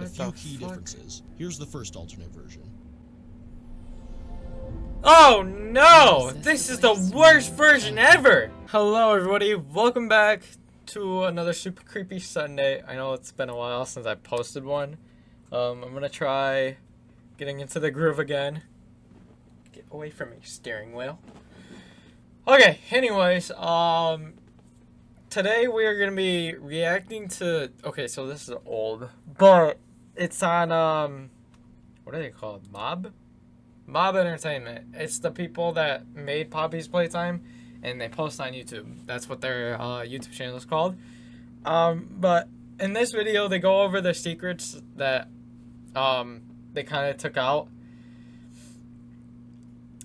a few key differences. Here's the first alternate version. Oh no! This is the worst version ever! Hello everybody, welcome back to another super creepy Sunday. I know it's been a while since I posted one. I'm gonna try getting into the groove again. Get away from me, steering wheel. Okay, anyways, today we are gonna be reacting to, okay, so this is old, but it's on, what are they called? Mob Entertainment. It's the people that made Poppy's Playtime, and they post on YouTube. That's what their YouTube channel is called. But in this video, they go over the secrets that they kind of took out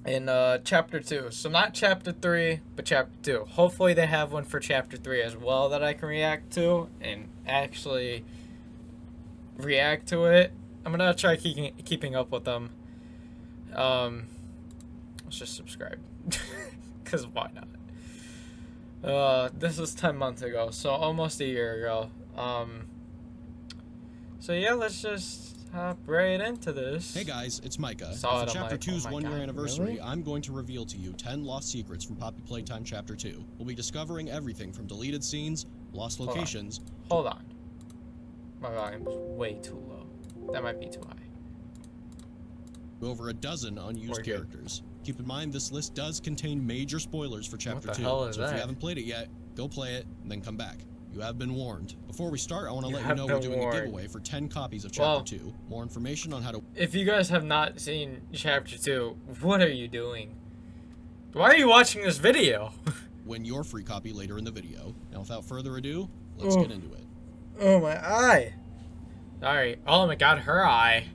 in Chapter 2. So not Chapter 3, but Chapter 2. Hopefully they have one for Chapter 3 as well that I can react to and actually react to it. I'm going to try keeping up with them. Let's just subscribe, because why not? This was 10 months ago, so almost a year ago. So yeah, let's just hop right into this. Hey guys, it's Micah. For Chapter 2's one-year anniversary, really? I'm going to reveal to you 10 lost secrets from Poppy Playtime Chapter 2. We'll be discovering everything from deleted scenes, lost locations... Hold on. My volume's way too low. That might be too high. Over a dozen unused characters. Keep in mind, this list does contain major spoilers for Chapter 2, so if you haven't played it yet, go play it, and then come back. You have been warned. Before we start, I want to let you know we're doing a giveaway for 10 copies of Chapter 2. More information on how to... If you guys have not seen Chapter 2, what are you doing? Why are you watching this video? Win your free copy later in the video. Now, without further ado, let's get into it. Oh, my eye. Alright. Oh my god, her eye.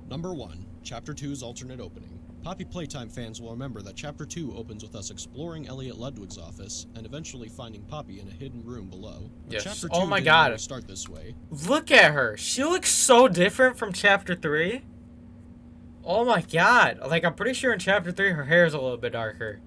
Number 1. Chapter 2's alternate opening. Poppy Playtime fans will remember that Chapter 2 opens with us exploring Elliot Ludwig's office and eventually finding Poppy in a hidden room below. But yes. Chapter 2 oh my didn't god. Really start this way. Look at her. She looks so different from Chapter 3. Oh my god. Like, I'm pretty sure in Chapter 3 her hair is a little bit darker.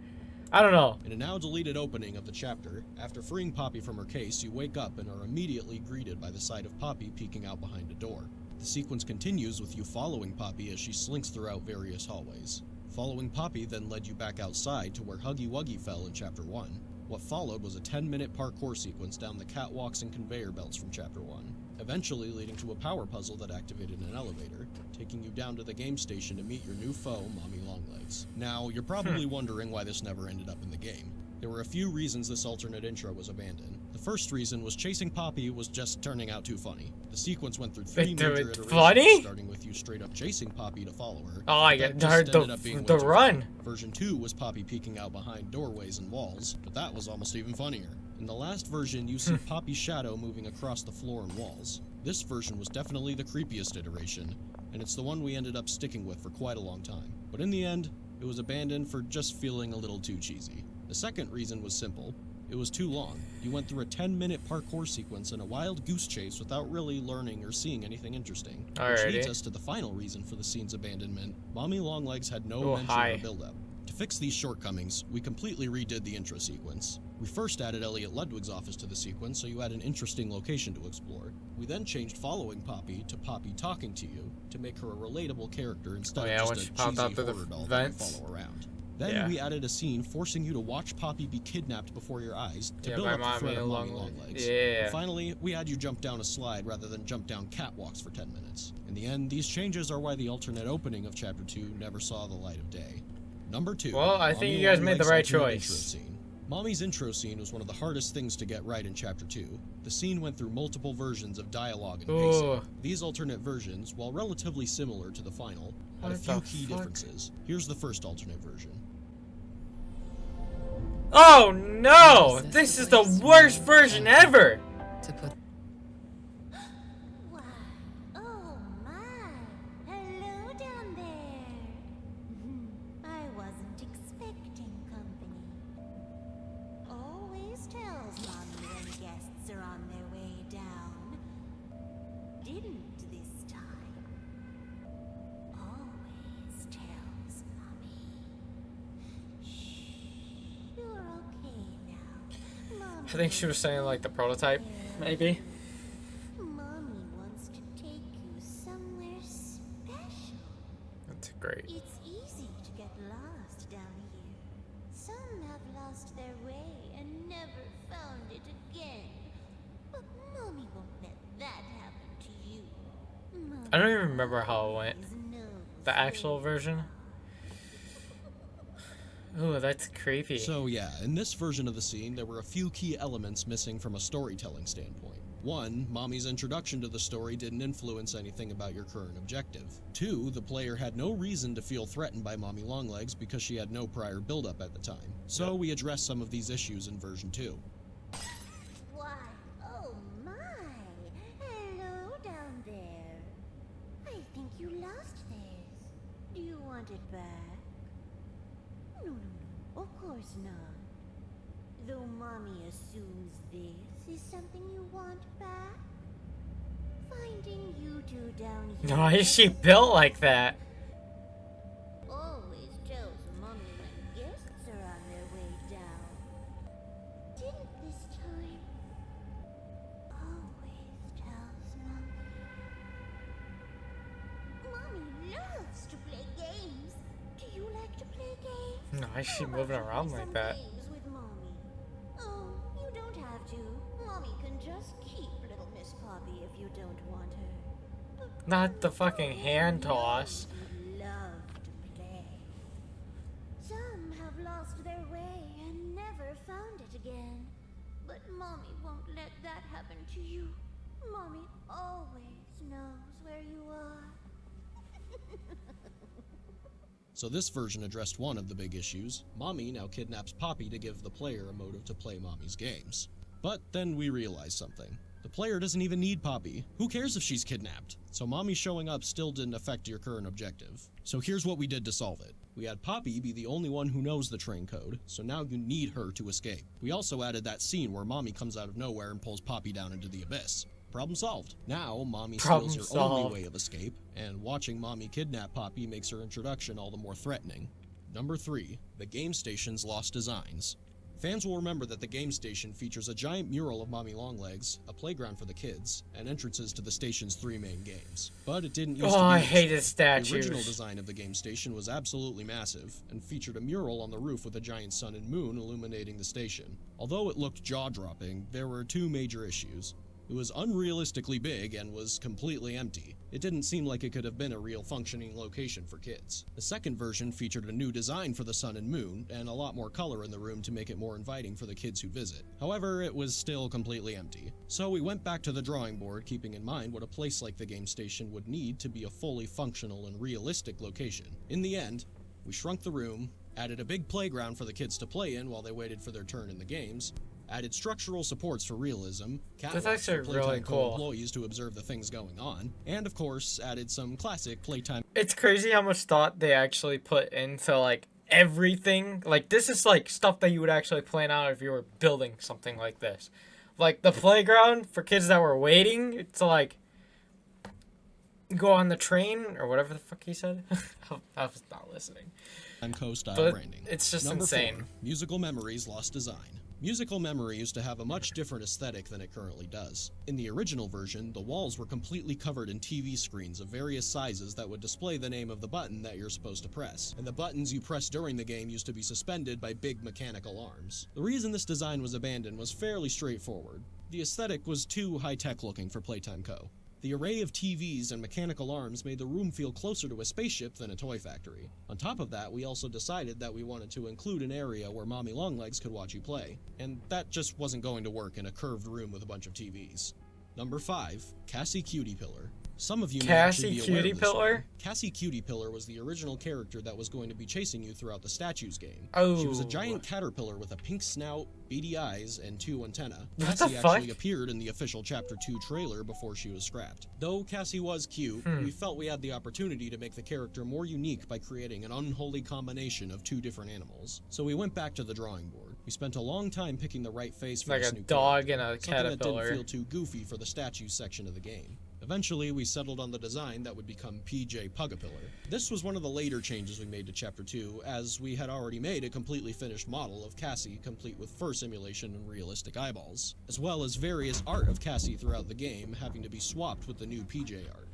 I don't know. In a now deleted opening of the chapter, after freeing Poppy from her case, you wake up and are immediately greeted by the sight of Poppy peeking out behind a door. The sequence continues with you following Poppy as she slinks throughout various hallways. Following Poppy then led you back outside to where Huggy Wuggy fell in Chapter 1. What followed was a 10-minute parkour sequence down the catwalks and conveyor belts from Chapter 1, eventually leading to a power puzzle that activated an elevator, taking you down to the game station to meet your new foe, Mommy Longlegs. Now, you're probably wondering why this never ended up in the game. There were a few reasons this alternate intro was abandoned. The first reason was chasing Poppy was just turning out too funny. The sequence went through 3 major iterations, starting with you straight up chasing Poppy to follow her. Oh, I get the run. Version 2 was Poppy peeking out behind doorways and walls, but that was almost even funnier. In the last version, you see Poppy's shadow moving across the floor and walls. This version was definitely the creepiest iteration, and it's the one we ended up sticking with for quite a long time. But in the end, it was abandoned for just feeling a little too cheesy. The second reason was simple. It was too long. You went through a 10-minute parkour sequence and a wild goose chase without really learning or seeing anything interesting. Which leads us to the final reason for the scene's abandonment. Mommy Longlegs had no mention or build-up. To fix these shortcomings, we completely redid the intro sequence. We first added Elliot Ludwig's office to the sequence so you had an interesting location to explore. We then changed following Poppy to Poppy talking to you to make her a relatable character instead of just a cheesy horror doll that you follow around. Then we added a scene forcing you to watch Poppy be kidnapped before your eyes to build up the threat of Mommy Longlegs. And finally, we had you jump down a slide rather than jump down catwalks for 10 minutes. In the end, these changes are why the alternate opening of Chapter 2 never saw the light of day. Number 2. Well, I think you guys made the right choice. Mommy's intro scene was one of the hardest things to get right in Chapter 2. The scene went through multiple versions of dialogue and pacing. These alternate versions, while relatively similar to the final, had a few key differences. Here's the first alternate version. Oh no! This is the worst version ever! Wow. Oh my. Hello down there. I wasn't expecting company. Always tells Mommy when guests are on their way down. Didn't this time. Always tells Mommy. Shh. You're okay now. Mommy, I think she was saying like the prototype, maybe. Mommy wants to take It's great. It's easy to get lost down here. Some have lost their way and never found it again. But Mommy won't let that happen to you. Mommy I don't even remember how it went. always knows The where actual you version. Ooh, that's creepy. So yeah, in this version of the scene, there were a few key elements missing from a storytelling standpoint. 1, Mommy's introduction to the story didn't influence anything about your current objective. 2, the player had no reason to feel threatened by Mommy Longlegs because she had no prior build-up at the time. So we addressed some of these issues in version 2. Why, oh my! Hello down there. I think you lost this. Do you want it back? No, of course not. Though Mommy assumes this is something you want back. Finding you two down here. Why is she built like that? Always tells Mommy when guests are on their way down. Didn't this time? Always tells Mommy. Mommy loves to play games. Do you like to play games? Why is she How about moving you play around some like that? games with Mommy? Oh, you don't have to. Mommy can just keep little Miss Poppy if you don't want her. But Not the Mommy fucking always hand knows toss. you love to play. Some have lost their way and never found it again. But Mommy won't let that happen to you. Mommy always knows where you are. So this version addressed one of the big issues. Mommy now kidnaps Poppy to give the player a motive to play Mommy's games. But then we realized something. The player doesn't even need Poppy. Who cares if she's kidnapped? So Mommy showing up still didn't affect your current objective. So here's what we did to solve it. We had Poppy be the only one who knows the train code, so now you need her to escape. We also added that scene where Mommy comes out of nowhere and pulls Poppy down into the abyss. Problem solved. Now, Mommy Problem steals her solved. only way of escape, and watching Mommy kidnap Poppy makes her introduction all the more threatening. Number 3. The game station's lost designs. Fans will remember that the game station features a giant mural of Mommy Longlegs, a playground for the kids, and entrances to the station's 3 main games. But it didn't used to Oh, be I this hated way. statues. The original design of the game station was absolutely massive, and featured a mural on the roof with a giant sun and moon illuminating the station. Although it looked jaw-dropping, there were 2 major issues. It was unrealistically big and was completely empty. It didn't seem like it could have been a real functioning location for kids. The second version featured a new design for the sun and moon, and a lot more color in the room to make it more inviting for the kids who visit. However, it was still completely empty. So we went back to the drawing board, keeping in mind what a place like the game station would need to be a fully functional and realistic location. In the end, we shrunk the room, added a big playground for the kids to play in while they waited for their turn in the games, added structural supports for realism, catwalks actually for Playtime really cool. employees to observe the things going on, and of course, added some classic Playtime It's crazy how much thought they actually put into like everything. Like this is like stuff that you would actually plan out if you were building something like this. Like the playground for kids that were waiting to like go on the train or whatever the fuck he said. I was not listening. Co-style But branding. it's just Number insane. 4, Musical Memories lost design. Musical Memory used to have a much different aesthetic than it currently does. In the original version, the walls were completely covered in TV screens of various sizes that would display the name of the button that you're supposed to press, and the buttons you press during the game used to be suspended by big mechanical arms. The reason this design was abandoned was fairly straightforward. The aesthetic was too high-tech looking for Playtime Co. The array of TVs and mechanical arms made the room feel closer to a spaceship than a toy factory. On top of that, we also decided that we wanted to include an area where Mommy Longlegs could watch you play, and that just wasn't going to work in a curved room with a bunch of TVs. Number 5, Cassie Cutie Pillar. Some of you may actually be Cassie aware Cutie of this Pillar? one. Cassie Cutie Pillar was the original character that was going to be chasing you throughout the Statues game. Oh. She was a giant caterpillar with a pink snout, beady eyes, and 2 antennae. What the Cassie fuck? actually appeared in the official Chapter 2 trailer before she was scrapped. Though Cassie was cute, we felt we had the opportunity to make the character more unique by creating an unholy combination of 2 different animals. So we went back to the drawing board. We spent a long time picking the right face for Like this a new dog character, and a something that caterpillar. didn't feel too goofy for the statues section of the game. Eventually, we settled on the design that would become PJ Pugapillar. This was one of the later changes we made to Chapter 2, as we had already made a completely finished model of Cassie, complete with fur simulation and realistic eyeballs, as well as various art of Cassie throughout the game having to be swapped with the new PJ art.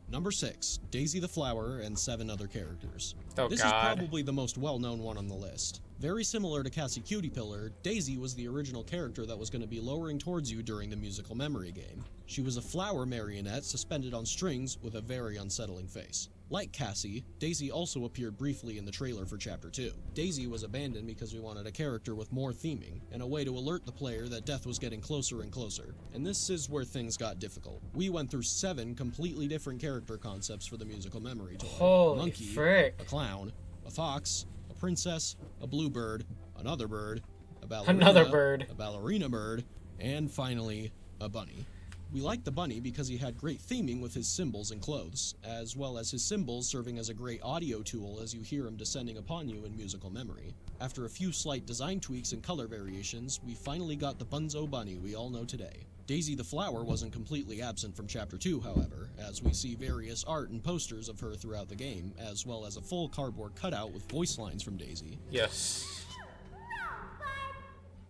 Number 6, Daisy the Flower and 7 other characters. Oh, This God. is probably the most well-known one on the list. Very similar to Cassie Cutie Pillar, Daisy was the original character that was going to be lowering towards you during the musical memory game. She was a flower marionette suspended on strings with a very unsettling face. Like Cassie, Daisy also appeared briefly in the trailer for Chapter 2. Daisy was abandoned because we wanted a character with more theming, and a way to alert the player that death was getting closer and closer. And this is where things got difficult. We went through 7 completely different character concepts for the musical memory toy. Holy A monkey, frick. a clown, a fox, a princess, a bluebird, another bird, a ballerina, Another bird. a ballerina bird, and finally, a bunny. We liked the bunny because he had great theming with his symbols and clothes, as well as his symbols serving as a great audio tool as you hear him descending upon you in musical memory. After a few slight design tweaks and color variations, we finally got the Bunzo bunny we all know today. Daisy the Flower wasn't completely absent from Chapter 2, however, as we see various art and posters of her throughout the game, as well as a full cardboard cutout with voice lines from Daisy. Yes.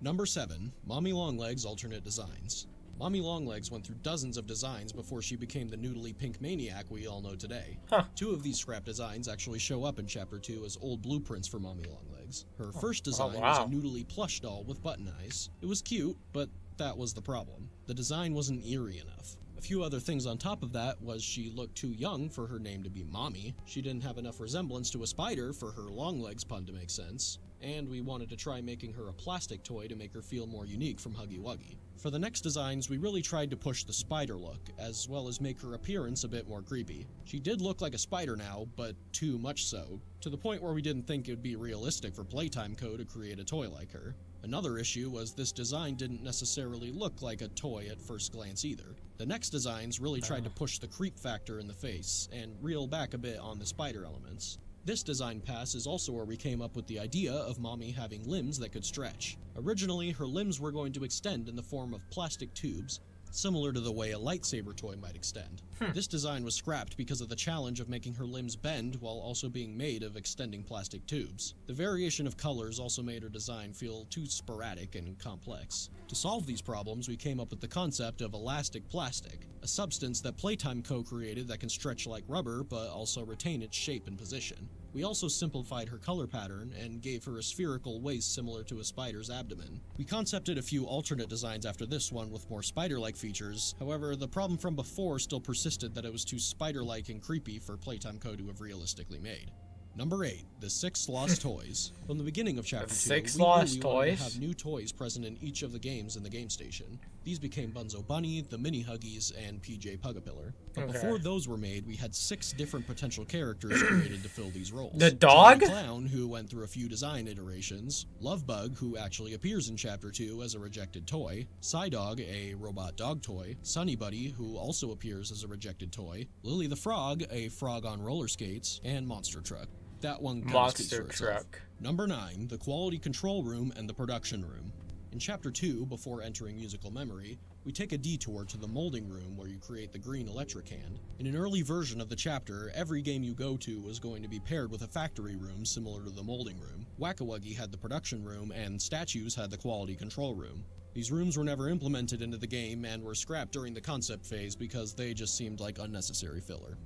Number 7, Mommy Longlegs alternate designs. Mommy Longlegs went through dozens of designs before she became the noodly pink maniac we all know today. Huh. 2 of these scrap designs actually show up in Chapter 2 as old blueprints for Mommy Longlegs. Her first design was a wow. noodly plush doll with button eyes. It was cute, but that was the problem. The design wasn't eerie enough. A few other things on top of that was she looked too young for her name to be Mommy, she didn't have enough resemblance to a spider for her Longlegs pun to make sense, and we wanted to try making her a plastic toy to make her feel more unique from Huggy Wuggy. For the next designs, we really tried to push the spider look, as well as make her appearance a bit more creepy. She did look like a spider now, but too much so, to the point where we didn't think it would be realistic for Playtime Co. to create a toy like her. Another issue was this design didn't necessarily look like a toy at first glance either. The next designs really tried to push the creep factor in the face, and reel back a bit on the spider elements. This design pass is also where we came up with the idea of Mommy having limbs that could stretch. Originally, her limbs were going to extend in the form of plastic tubes, similar to the way a lightsaber toy might extend. This design was scrapped because of the challenge of making her limbs bend while also being made of extending plastic tubes. The variation of colors also made her design feel too sporadic and complex. To solve these problems, we came up with the concept of elastic plastic, a substance that Playtime co-created that can stretch like rubber but also retain its shape and position. We also simplified her color pattern and gave her a spherical waist similar to a spider's abdomen. We concepted a few alternate designs after this one with more spider-like features, however, the problem from before still persisted that it was too spider-like and creepy for Playtime Co. to have realistically made. Number 8, the 6 Lost Toys. From the beginning of Chapter 2, Six we knew Lost we wanted to Toys? have new toys present in each of the games in the game station. These became Bunzo Bunny, the Mini Huggies, and PJ Pugapillar. But Okay. before those were made, we had 6 different potential characters created to fill these roles. The dog? Johnny Clown, who went through a few design iterations, Lovebug, who actually appears in Chapter 2 as a rejected toy, Psydog, a robot dog toy, Sunny Buddy, who also appears as a rejected toy, Lily the Frog, a frog on roller skates, and Monster Truck. That one kind of speaks Monster for itself. Truck. Number 9, the quality control room and the production room. In Chapter 2, before entering musical memory, we take a detour to the molding room where you create the green electric hand. In an early version of the chapter, every game you go to was going to be paired with a factory room similar to the molding room. Whack-A-Wuggy had the production room and Statues had the quality control room. These rooms were never implemented into the game and were scrapped during the concept phase because they just seemed like unnecessary filler.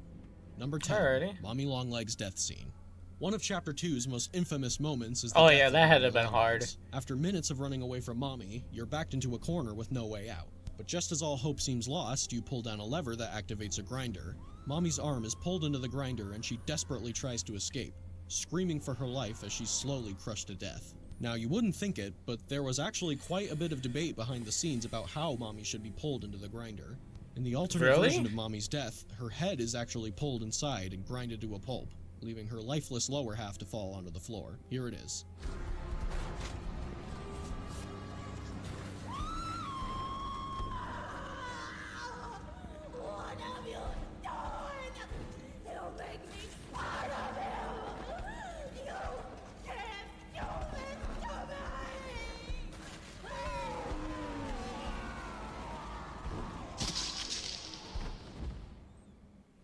Number 10, Alrighty. Mommy Longlegs' death scene. One of Chapter 2's most infamous moments is the Oh, death yeah, of that had to Mommy have been hard. Longlegs. After minutes of running away from Mommy, you're backed into a corner with no way out. But just as all hope seems lost, you pull down a lever that activates a grinder. Mommy's arm is pulled into the grinder and she desperately tries to escape, screaming for her life as she's slowly crushed to death. Now, you wouldn't think it, but there was actually quite a bit of debate behind the scenes about how Mommy should be pulled into the grinder. In the alternate Really? version of Mommy's death, her head is actually pulled inside and grinded to a pulp, leaving her lifeless lower half to fall onto the floor. Here it is. What have you done? You make me part of you! You can't do this to me!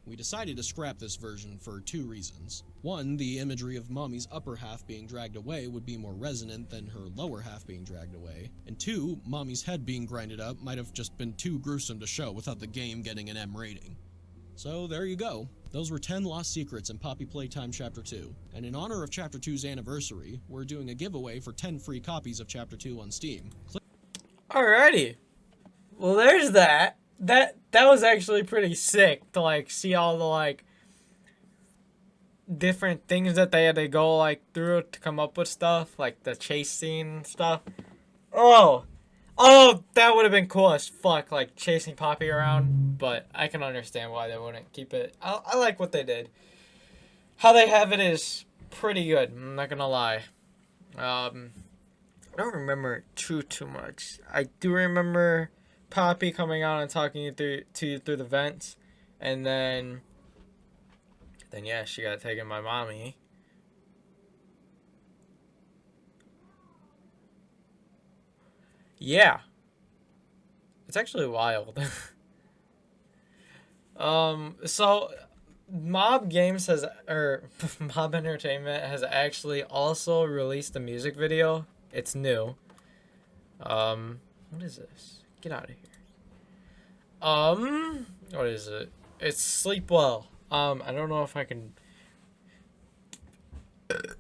We decided to scrap this version for 2 reasons. One, the imagery of Mommy's upper half being dragged away would be more resonant than her lower half being dragged away. And 2, Mommy's head being grinded up might have just been too gruesome to show without the game getting an M rating. So there you go. Those were 10 lost secrets in Poppy Playtime Chapter 2. And in honor of Chapter 2's anniversary, we're doing a giveaway for 10 free copies of Chapter 2 on Steam. Alrighty. Well, there's that. That was actually pretty sick to like see all the like different things that they had to go like through to come up with stuff, like the chase scene and stuff. Oh, that would have been cool as fuck, like chasing Poppy around. But I can understand why they wouldn't keep it. I like what they did. How they have it is pretty good. I'm not gonna lie. I don't remember too much. I do remember Poppy coming out and talking to you through the vents, and then yeah, she got taken by mommy. Yeah, it's actually wild. So Mob Games Mob Entertainment has actually also released a music video. It's new. What is this? Get out of here. What is it? It's Sleep Well. I don't know if I can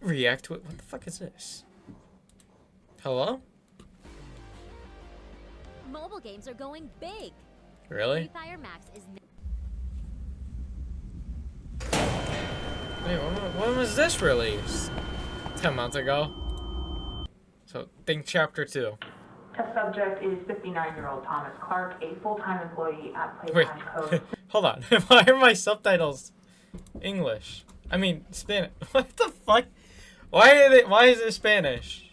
react to it. What the fuck is this? Hello? Mobile games are going big. Really? Free Fire Max is Wait, when was this released? 10 months ago. So, think Chapter 2. Test subject is 59-year-old Thomas Clark, a full-time employee at Wait, Playtime Code. hold on. Why are my subtitles English? I mean, Spanish. What the fuck? Why is it Spanish?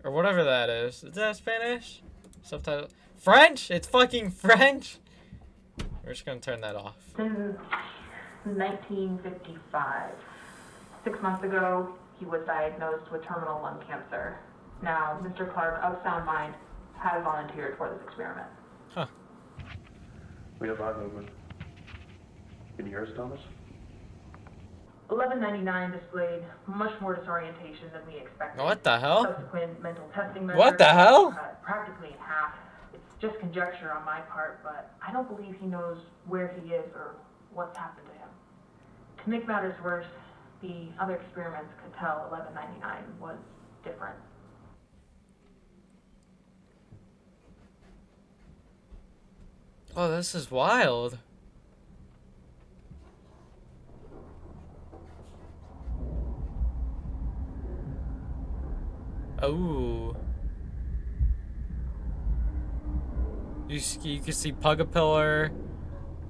Or whatever that is. Is that Spanish? Subtitle. French? It's fucking French? We're just gonna turn that off. Since 1955. 6 months ago, he was diagnosed with terminal lung cancer. Now, Mr. Clark, of sound mind, has volunteered for this experiment. Huh. We have eye movement. Can you hear us, Thomas? 1199 displayed much more disorientation than we expected. What the hell? Subsequent mental testing measures What the hell? cut practically in half. It's just conjecture on my part, but I don't believe he knows where he is or what's happened to him. To make matters worse, the other experiments could tell 1199 was different. Oh, this is wild. Oh. You can see Pug-a-Pillar,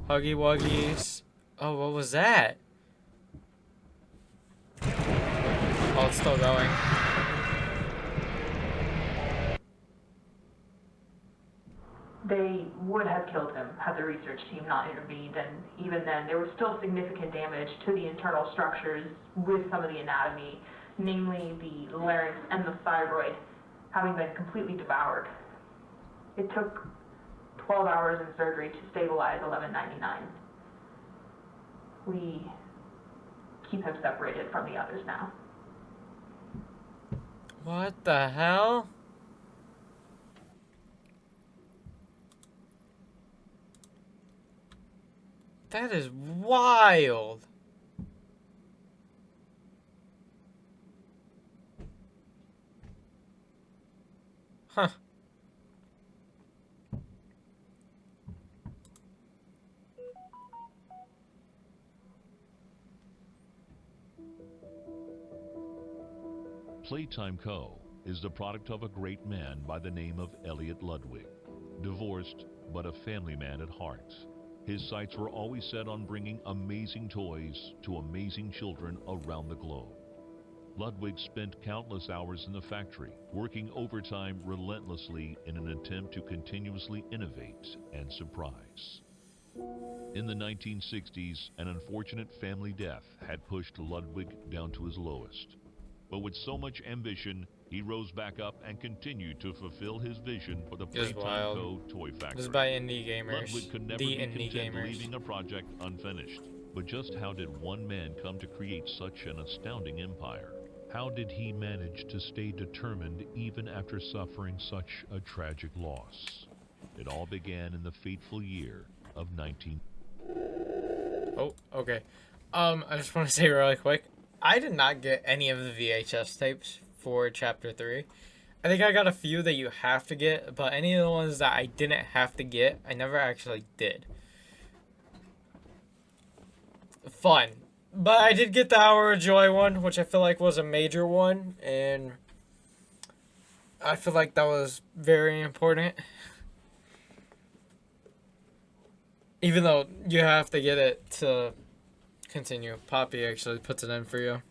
Huggy Wuggies. Oh, what was that? Oh, it's still going. They would have killed him had the research team not intervened, and even then, there was still significant damage to the internal structures with some of the anatomy, namely the larynx and the thyroid, having been completely devoured. It took 12 hours in surgery to stabilize 1199. We keep him separated from the others now. What the hell? That is wild. Huh. Playtime Co. is the product of a great man by the name of Elliot Ludwig. Divorced, but a family man at heart. His sights were always set on bringing amazing toys to amazing children around the globe. Ludwig spent countless hours in the factory, working overtime relentlessly in an attempt to continuously innovate and surprise. In the 1960s, an unfortunate family death had pushed Ludwig down to his lowest. But with so much ambition, he rose back up and continued to fulfill his vision for the Playtime Co. toy factory. This is by indie gamers. Ludwig could never be content leaving a project unfinished. But just how did one man come to create such an astounding empire? How did he manage to stay determined even after suffering such a tragic loss? It all began in the fateful year of 19... Oh, okay. I just want to say really quick, I did not get any of the VHS tapes for Chapter 3. I think I got a few that you have to get, but any of the ones that I didn't have to get, I never actually did. Fun. But I did get the Hour of Joy one, which I feel like was a major one, and I feel like that was very important. Even though you have to get it to continue. Poppy actually puts it in for you.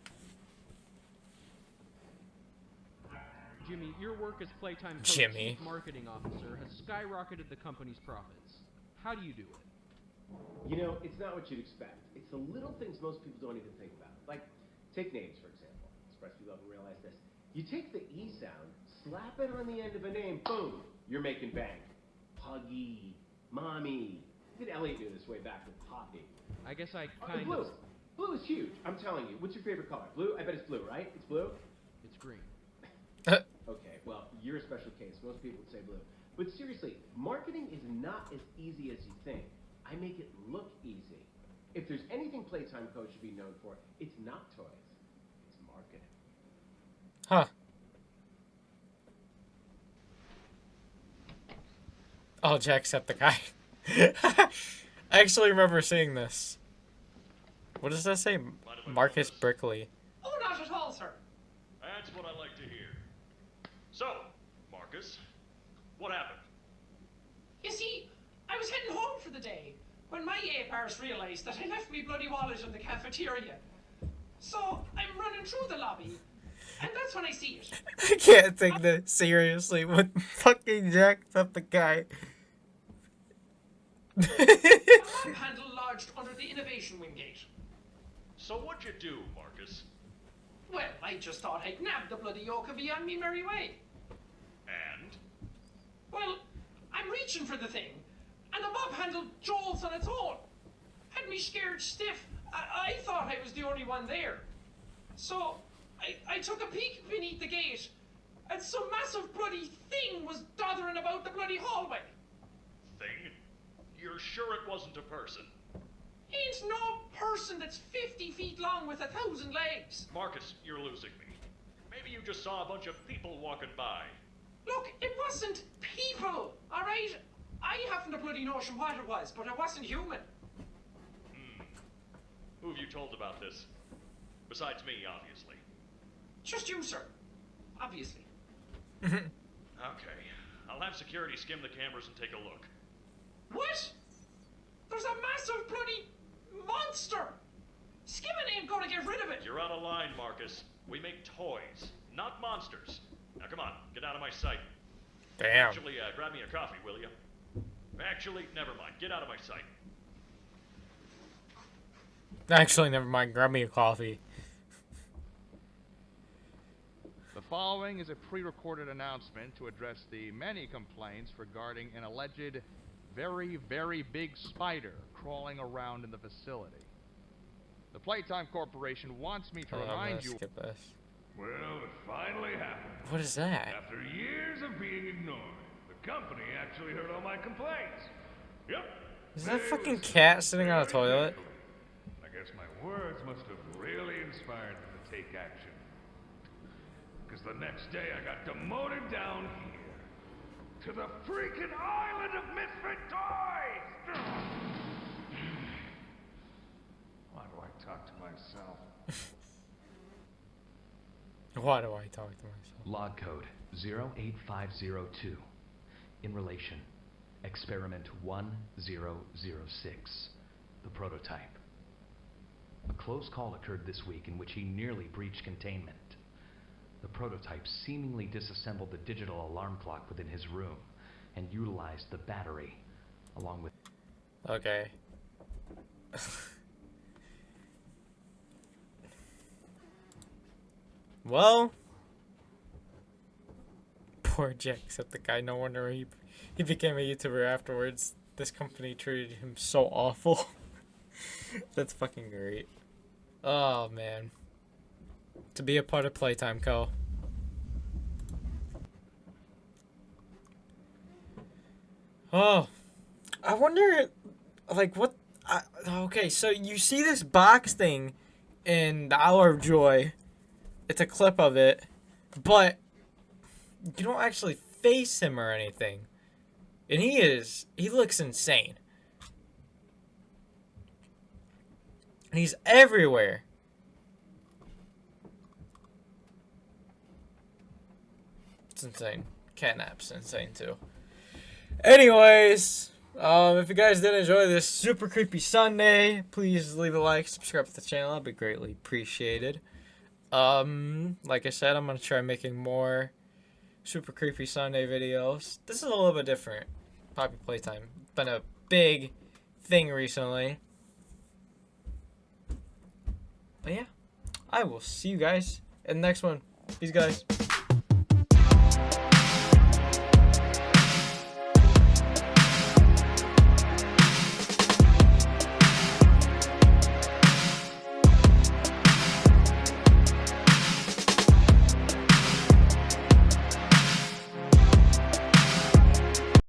Jimmy, your work as Playtime Jimmy. Chief Marketing Officer has skyrocketed the company's profits. How do you do it? You know, it's not what you'd expect. It's the little things most people don't even think about. Like, take names, for example. Express you love and realize this. You take the E sound, slap it on the end of a name, boom, you're making bank. Huggy, Mommy. I think Elliot knew this way back with Poppy. I guess I kind Blue. of... Blue is huge. I'm telling you. What's your favorite color? Blue? I bet it's blue, right? It's blue? It's green. Okay, well, you're a special case. Most people would say blue. But seriously, marketing is not as easy as you think. I make it look easy. If there's anything Playtime Co. should be known for, it's not toys. It's marketing. Huh. Oh, Jacksepticeye. I actually remember seeing this. What does that say? Marcus Brickley. Oh, not at all, sir. That's what I like to hear. So, Marcus, what happened? You see, I was heading home for the day when my ape-arse realised that I left me bloody wallet in the cafeteria. So, I'm running through the lobby, and that's when I see it. I can't take this seriously with fucking Jacksepticeye. A map handle lodged under the innovation wing gate. So what'd you do, Marcus? Well, I just thought I'd nab the bloody yoke and be on me merry way. And? Well, I'm reaching for the thing, and the mob handle jolts on its own. Had me scared stiff. I thought I was the only one there. So, I took a peek beneath the gate, and some massive bloody thing was doddering about the bloody hallway. Thing? You're sure it wasn't a person? Ain't no person that's 50 feet long with 1,000 legs. Marcus, you're losing me. Maybe you just saw a bunch of people walking by. Look, it wasn't people, alright? I haven't a bloody notion what it was, but it wasn't human. Who have you told about this? Besides me, obviously. Just you, sir. Obviously. Okay. I'll have security skim the cameras and take a look. What? There's a massive bloody monster! Skimming ain't gonna get rid of it! You're out of line, Marcus. We make toys, not monsters. Now come on, get out of my sight. Damn. Actually, grab me a coffee, will you? Actually, never mind. Get out of my sight. Actually, never mind. Grab me a coffee. The following is a pre-recorded announcement to address the many complaints regarding an alleged very, very big spider crawling around in the facility. The Playtime Corporation wants me to remind you... Skip this. Well, it finally happened. What is that? After years of being ignored, the company actually heard all my complaints. Yep. Is that they fucking listened cat sitting on a very toilet? carefully. I guess my words must have really inspired them to take action. Because the next day I got demoted down here to the freaking island of misfit toys! Why do I talk to myself? Why do I talk to myself? Log code 08502. In relation, experiment 1006. The prototype. A close call occurred this week in which he nearly breached containment. The prototype seemingly disassembled the digital alarm clock within his room and utilized the battery along with... Okay. Well, poor Jacksepticeye. No wonder he became a YouTuber afterwards. This company treated him so awful. That's fucking great. Oh man. To be a part of Playtime Co. Oh, I wonder, like, what? Okay, so you see this box thing in the Hour of Joy. It's a clip of it, but you don't actually face him or anything. And he looks insane. And he's everywhere. It's insane. Catnap's insane too. Anyways, if you guys did enjoy this super creepy Sunday, please leave a like, subscribe to the channel. That'd be greatly appreciated. Like I said, I'm gonna try making more super creepy Sunday videos. This is a little bit different. Poppy Playtime. Been a big thing recently. But yeah, I will see you guys in the next one. Peace, guys.